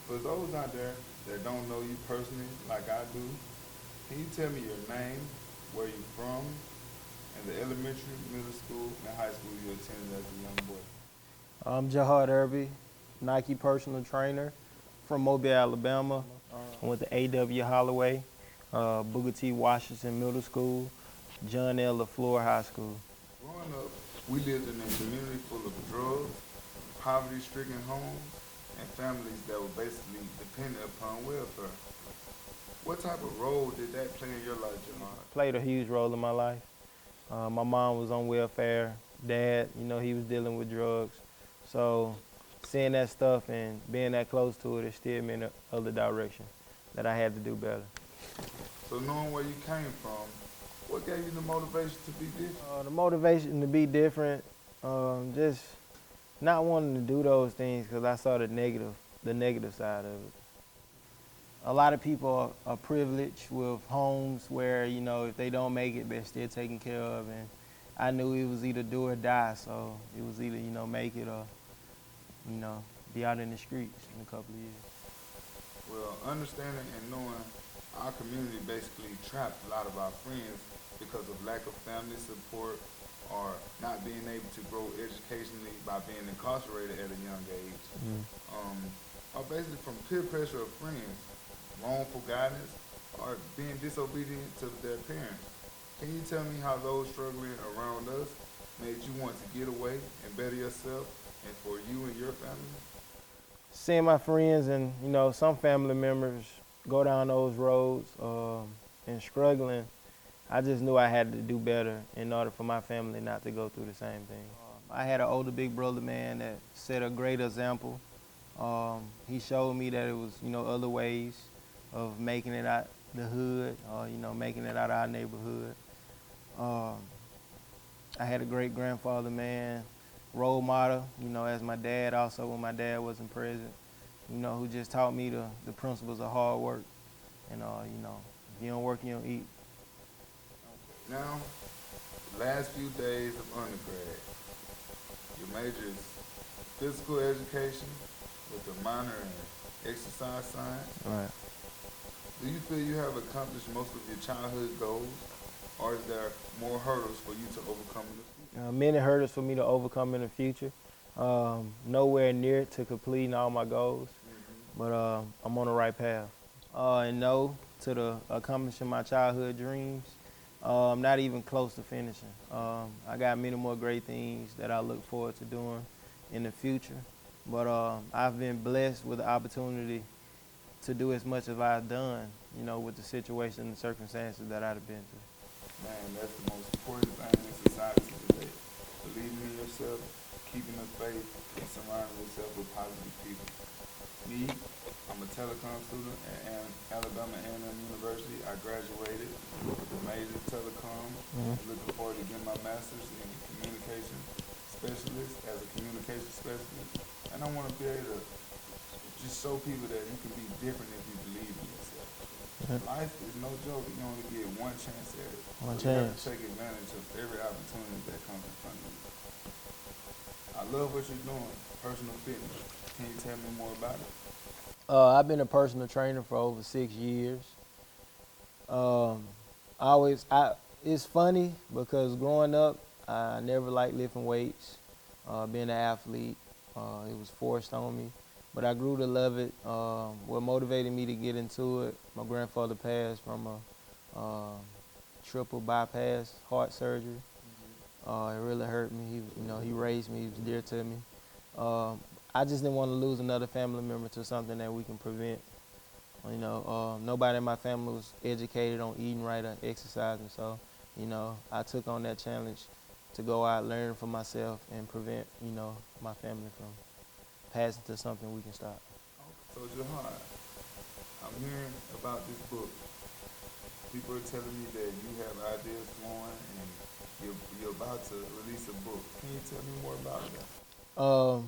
For those out there that don't know you personally like I do, can you tell me your name, where you're from, and the elementary, middle school, and high school you attended as a young boy? I'm JIHAD IRBY, Nike personal trainer from Mobile, Alabama. I went to A.W. Holloway, Booker T. Washington Middle School, John L. LaFleur High School. Growing up, we lived in a community full of drugs, poverty-stricken homes, and families that were basically dependent upon welfare. What type of role did that play in your life, Jamon? Played a huge role in my life. My mom was on welfare. Dad, he was dealing with drugs. So seeing that stuff and being that close to it steered me in the other direction, that I had to do better. So knowing where you came from, what gave you the motivation to be different? The motivation to be different, just not wanting to do those things because I saw the negative side of it. A lot of people are privileged with homes where, if they don't make it, they're still taken care of. And I knew it was either do or die, so it was either, make it or, be out in the streets in a couple of years. Well, understanding and knowing our community basically trapped a lot of our friends because of lack of family support or not being able to grow educationally by being incarcerated at a young age, or basically from peer pressure of friends, wrongful guidance, or being disobedient to their parents. Can you tell me how those struggling around us made you want to get away and better yourself and for you and your family? Seeing my friends and, some family members go down those roads and struggling, I just knew I had to do better in order for my family not to go through the same thing. I had an older big brother, man, that set a great example. He showed me that it was, other ways of making it out the hood, or, making it out of our neighborhood. I had a great grandfather, man, role model, as my dad also when my dad wasn't present, who just taught me the principles of hard work. And, if you don't work, you don't eat. Now, the last few days of undergrad, your major is physical education with a minor in exercise science. Right. Do you feel you have accomplished most of your childhood goals, or is there more hurdles for you to overcome in the future? Many hurdles for me to overcome in the future. Nowhere near to completing all my goals, but I'm on the right path. And no to the accomplishing my childhood dreams. I'm not even close to finishing. I got many more great things that I look forward to doing in the future. But I've been blessed with the opportunity to do as much as I've done, with the situation and the circumstances that I've been through. Man, that's the most important thing in society today. Believing in yourself, keeping the faith, and surrounding yourself with positive people. Me, I'm a telecom student at Alabama A&M University. I graduated with a major in telecom. Looking forward to getting my master's in communication specialist as a communication specialist. And I want to be able to just show people that you can be different if you believe in yourself. Life is no joke. You only get one chance at it. One You have to chance. take advantage of every opportunity that comes in front of you. I love what you're doing, personal fitness. Can you tell me more about it? I've been a personal trainer for over 6 years. It's funny because growing up, I never liked lifting weights, being an athlete. It was forced on me, but I grew to love it. What motivated me to get into it, my grandfather passed from a triple bypass heart surgery. It really hurt me. He raised me. He was dear to me. I just didn't want to lose another family member to something that we can prevent. Nobody in my family was educated on eating right or exercising, so, I took on that challenge to go out, learn for myself, and prevent, my family from passing to something we can stop. So Jihad, I'm hearing about this book. People are telling me that you have ideas flowing and you're about to release a book. Can you tell me more about that?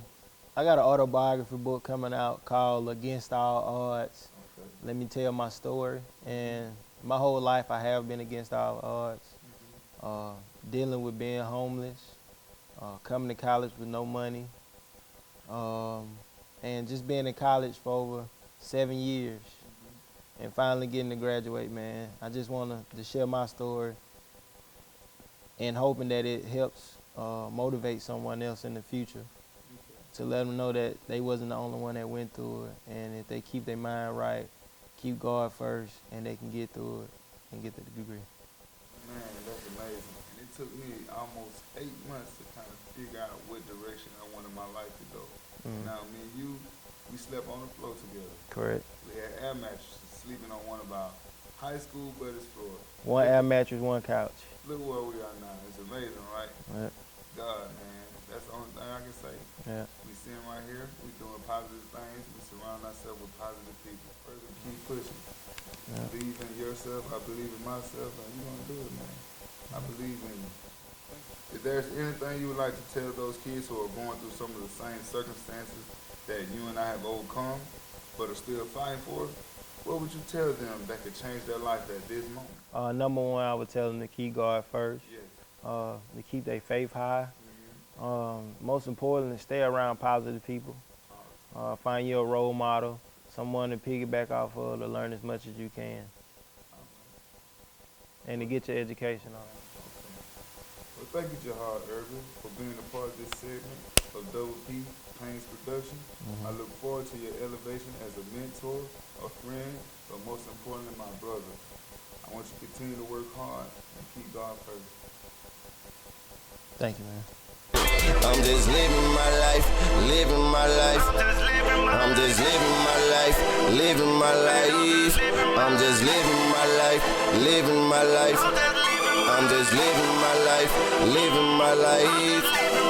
I got an autobiography book coming out called Against All Odds. Okay. Let me tell my story. And my whole life I have been against all odds. Dealing with being homeless, coming to college with no money, and just being in college for over 7 years, and finally getting to graduate, man. I just want to share my story and hoping that it helps motivate someone else in the future to let them know that they wasn't the only one that went through it, and if they keep their mind right, keep God first, and they can get through it and get the degree. Man, that's amazing. And it took me almost 8 months to kind of figure out what direction I wanted my life to go. Now, me and you, we slept on the floor together. Correct. We had air mattresses, sleeping on one of our high school buddies' floor. One air mattress, one couch. Look where we are now. It's amazing, right? Yeah. God, man, that's the only thing I can say. Yeah. We sitting right here, we doing positive things, we surround ourselves with positive people. First, keep pushing. Yeah. Believe in yourself, I believe in myself, and you're gonna do it, man. I believe in you. If there's anything you would like to tell those kids who are going through some of the same circumstances that you and I have overcome, but are still fighting for, what would you tell them that could change their life at this moment? Number one, I would tell them to keep God first, Yes. to keep their faith high. Most importantly, stay around positive people. Find your role model, someone to piggyback off of to learn as much as you can, and to get your education on. Well, thank you, JIHAD IRBY, for being a part of this segment of Double P Payne's production. I look forward to your elevation as a mentor, a friend, but most importantly, my brother. I want you to continue to work hard and keep God first. Thank you, man. I'm just living my life, living my life. I'm just living my life, living my life. I'm just living my life, living my life. I'm just living my life, living my life.